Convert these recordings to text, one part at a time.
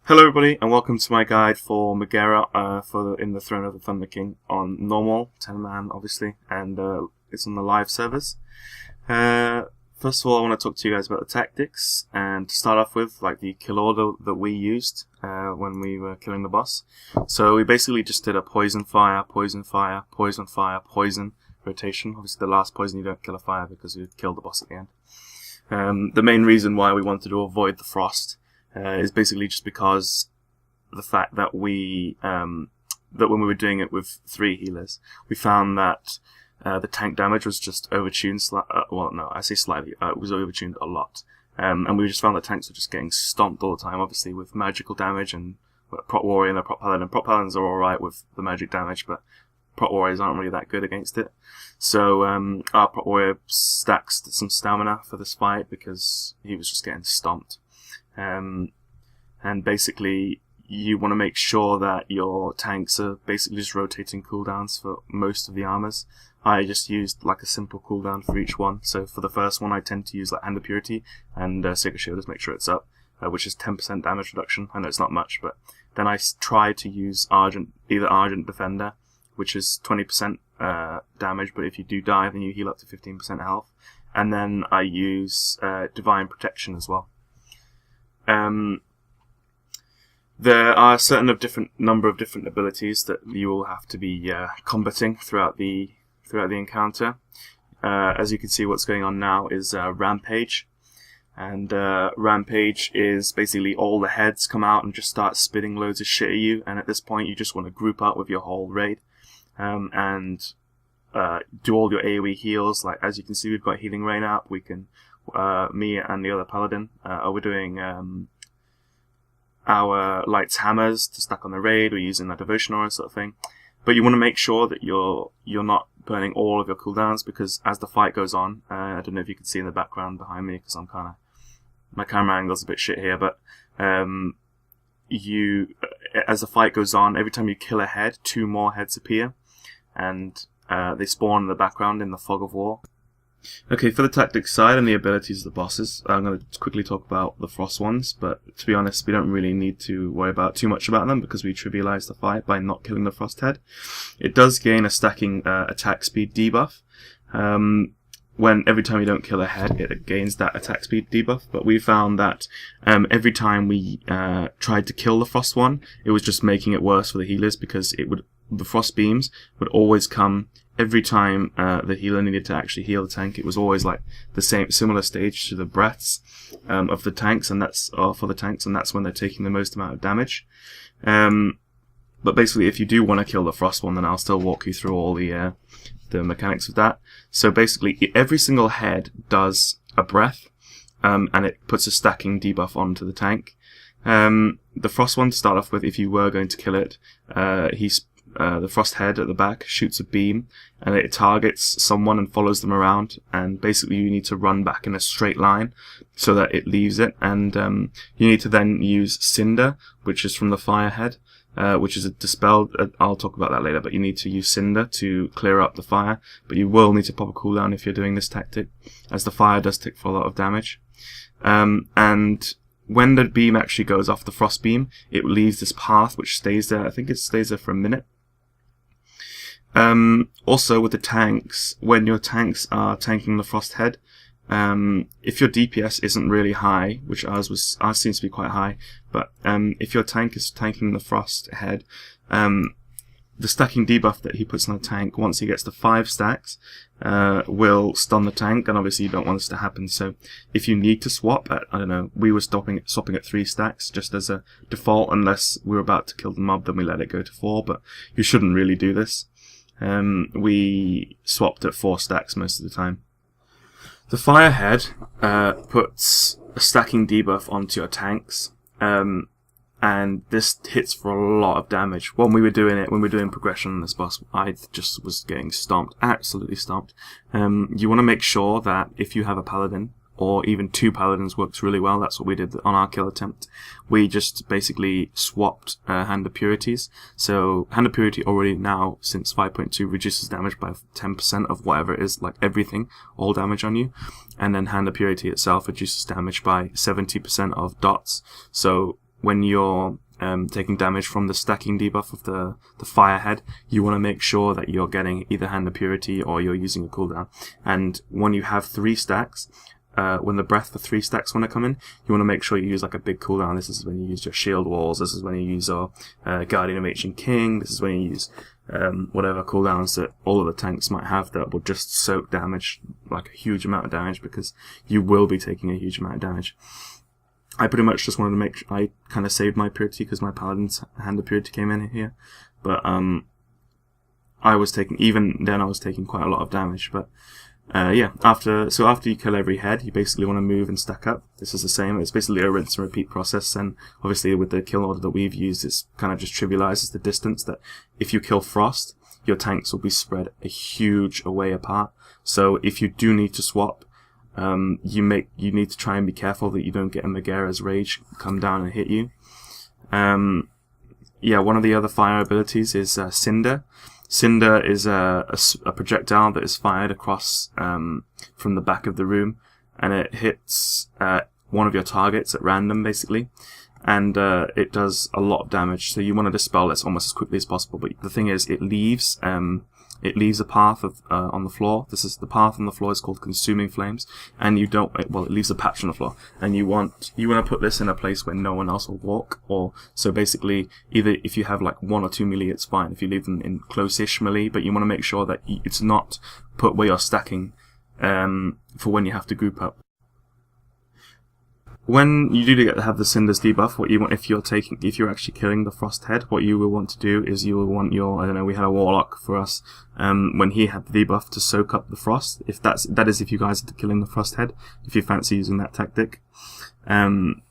Hello everybody and welcome to my guide for Megaera in the Throne of the Thunderking on normal, 10-man obviously, and it's on the live servers. First of all I want to talk to you guys about the tactics, and to start off with, like, the kill order that we used when we were killing the boss. So we basically just did a poison fire, poison fire, poison fire, poison rotation. Obviously the last poison you don't kill a fire because you kill the boss at the end. The main reason why we wanted to avoid the frost is basically just because the fact that that when we were doing it with 3 healers, we found that the tank damage was just overtuned. Well, no, I say slightly. It was overtuned a lot, and we just found that tanks were just getting stomped all the time. Obviously, with magical damage and prot warrior and a prot paladin. Prot paladins are all right with the magic damage, but prot warriors aren't really that good against it. So our prot warrior stacks some stamina for this fight because he was just getting stomped. And basically you want to make sure that your tanks are basically just rotating cooldowns for most of the armors. I just used like a simple cooldown for each one. So for the first one I tend to use like Hand of Purity and Sacred Shield, just make sure it's up, which is 10% damage reduction. I know it's not much, but then I try to use either Argent Defender, which is 20% damage, but if you do die then you heal up to 15% health. And then I use Divine Protection as well. There are a certain number of different abilities that you will have to be combating throughout the encounter. As you can see, what's going on now is Rampage, and Rampage is basically all the heads come out and just start spitting loads of shit at you, and at this point you just want to group up with your whole raid and do all your AoE heals. Like, as you can see, we've got Healing Rain up. We can me and the other paladin we're doing our lights hammers to stack on the raid. We're using that devotion aura sort of thing, but you want to make sure that you're not burning all of your cooldowns, because as the fight goes on, I don't know if you can see in the background behind me because my camera angle's a bit shit here, but as the fight goes on, every time you kill a head, 2 more heads appear, and they spawn in the background in the fog of war. Okay, for the tactics side and the abilities of the bosses, I'm going to quickly talk about the frost ones, but to be honest, we don't really need to worry too much about them because we trivialize the fight by not killing the frost head. It does gain a stacking attack speed debuff. Every time you don't kill a head, it gains that attack speed debuff, but we found that every time we tried to kill the frost one, it was just making it worse for the healers, because the frost beams would always come every time the healer needed to actually heal the tank. It was always like the similar stage to the breaths of the tanks, and that's for the tanks, and that's when they're taking the most amount of damage. But basically, if you do want to kill the frost one, then I'll still walk you through all the mechanics of that. So basically, every single head does a breath, and it puts a stacking debuff onto the tank. The frost one, to start off with, if you were going to kill it, the frost head at the back shoots a beam, and it targets someone and follows them around, and basically you need to run back in a straight line so that it leaves it, and you need to then use Cinder, which is from the fire head, which is a dispelled, I'll talk about that later, but you need to use Cinder to clear up the fire, but you will need to pop a cooldown if you're doing this tactic, as the fire does take for a lot of damage. And when the beam actually goes off, the frost beam, it leaves this path which stays there. I think it stays there for a minute. Also with the tanks, when your tanks are tanking the frost head, if your DPS isn't really high, which ours seems to be quite high, but if your tank is tanking the frost head, the stacking debuff that he puts on the tank, once he gets to 5 stacks, will stun the tank, and obviously you don't want this to happen. So if you need to swap at, I don't know, we were swapping at 3 stacks just as a default, unless we were about to kill the mob, then we let it go to 4, but you shouldn't really do this. We swapped at 4 stacks most of the time. The firehead puts a stacking debuff onto your tanks, and this hits for a lot of damage. When we were doing progression on this boss, I just was getting stomped, absolutely stomped. You want to make sure that if you have a paladin, or even 2 paladins works really well. That's what we did on our kill attempt. We just basically swapped Hand of Purities. So Hand of Purity already now, since 5.2, reduces damage by 10% of whatever it is, like everything, all damage on you. And then Hand of Purity itself reduces damage by 70% of dots. So when you're taking damage from the stacking debuff of the fire head, you want to make sure that you're getting either Hand of Purity or you're using a cooldown. And when you have 3 stacks, when the breath for 3 stacks want to come in, you want to make sure you use like a big cooldown. This is when you use your shield walls, this is when you use your Guardian of Ancient King, this is when you use whatever cooldowns that all of the tanks might have that will just soak damage, like a huge amount of damage, because you will be taking a huge amount of damage. I pretty much just wanted to make sure I kind of saved my purity because my Paladin's Hand of Purity came in here, but I was taking, even then I was taking quite a lot of damage. But yeah, after you kill every head, you basically want to move and stack up. This is the same. It's basically a rinse and repeat process, and obviously with the kill order that we've used, it's kind of just trivializes the distance that if you kill Frost, your tanks will be spread a huge away apart. So if you do need to swap, you need to try and be careful that you don't get a Megaera's Rage come down and hit you. Yeah, one of the other fire abilities is Cinder. Cinder is a projectile that is fired across from the back of the room, and it hits one of your targets at random, basically, and it does a lot of damage. So you want to dispel this almost as quickly as possible. But the thing is, it leaves a path on the floor. The path on the floor is called Consuming Flames, and you don't. Well, it leaves a patch on the floor, and you want to put this in a place where no one else will walk. Or so basically, either if you have like 1 or 2 melee, it's fine. If you leave them in close-ish melee, but you want to make sure that it's not put where you're stacking for when you have to group up. When you do have the Cinder's debuff, what you want, if you're actually killing the Frost head, what you will want to do is you will want your, I don't know, we had a Warlock for us, when he had the debuff to soak up the Frost, that is if you guys are killing the Frost head, if you fancy using that tactic, then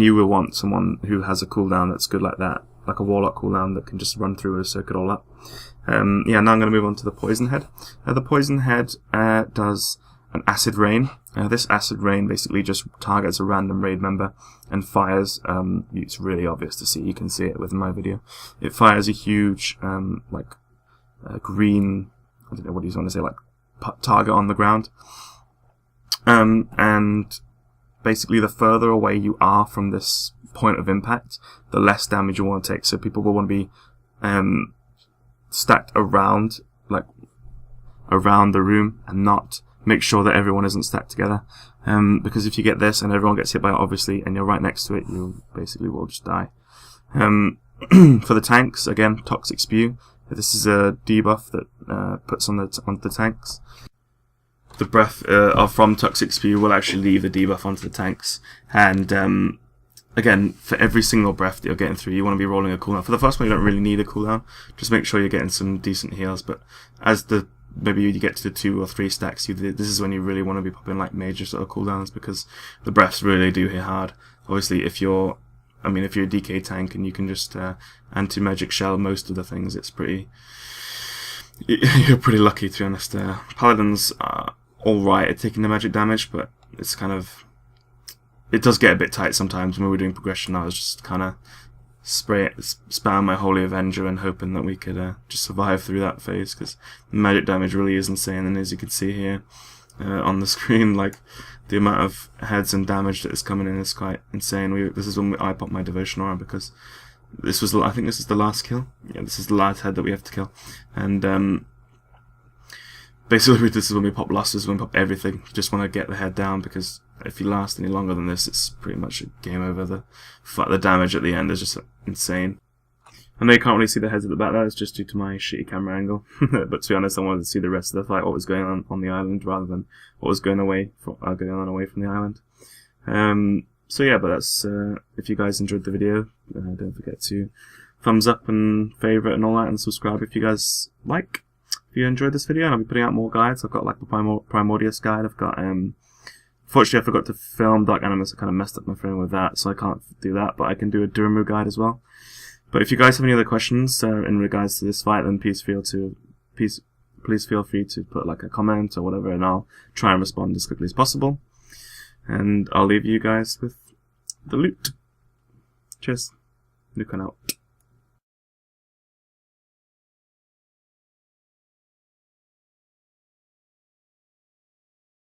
you will want someone who has a cooldown that's good like that, like a Warlock cooldown that can just run through and soak it all up. Yeah, now I'm going to move on to the Poison head. The Poison head does an Acid Rain. This Acid Rain basically just targets a random raid member and fires, it's really obvious to see, you can see it within my video. It fires a huge, green, I don't know what you want to say, like, target on the ground. And basically the further away you are from this point of impact, the less damage you want to take. So people will want to be stacked around the room and not make sure that everyone isn't stacked together, because if you get this and everyone gets hit by it, obviously, and you're right next to it, you basically will just die. For the tanks, again, Toxic Spew. This is a debuff that puts on the tanks. The breath from Toxic Spew will actually leave the debuff onto the tanks, and again, for every single breath that you're getting through, you want to be rolling a cooldown. For the first one, you don't really need a cooldown. Just make sure you're getting some decent heals, but as maybe you get to the 2 or 3 stacks, this is when you really want to be popping like major sort of cooldowns, because the breaths really do hit hard. Obviously, if you're a DK tank and you can just anti-magic shell most of the things, you're pretty lucky, to be honest. Paladins are alright at taking the magic damage, but it's kind of, it does get a bit tight sometimes. When we were doing progression, I was just kind of spam my Holy Avenger and hoping that we could just survive through that phase, because magic damage really is insane. And as you can see here on the screen, like, the amount of heads and damage that is coming in is quite insane. This is when I popped my Devotion Aura, because I think this is the last kill. Yeah, this is the last head that we have to kill, and basically this is when we pop losses, when we pop everything. You just want to get the head down, because if you last any longer than this, it's pretty much a game over. The damage at the end is just insane. I know you can't really see the heads at the back, that is just due to my shitty camera angle. But to be honest, I wanted to see the rest of the fight, what was going on the island, rather than what was going on away from the island. So yeah, but that's, if you guys enjoyed the video, don't forget to thumbs up and favourite and all that, and subscribe if you guys like. If you enjoyed this video, and I'll be putting out more guides. I've got like the Primordius guide, I've got, fortunately I forgot to film Dark Animus, I kind of messed up my frame with that, so I can't do that, but I can do a Durmu guide as well. But if you guys have any other questions in regards to this fight, then please feel free to put like a comment or whatever, and I'll try and respond as quickly as possible. And I'll leave you guys with the loot. Cheers. Newcon out.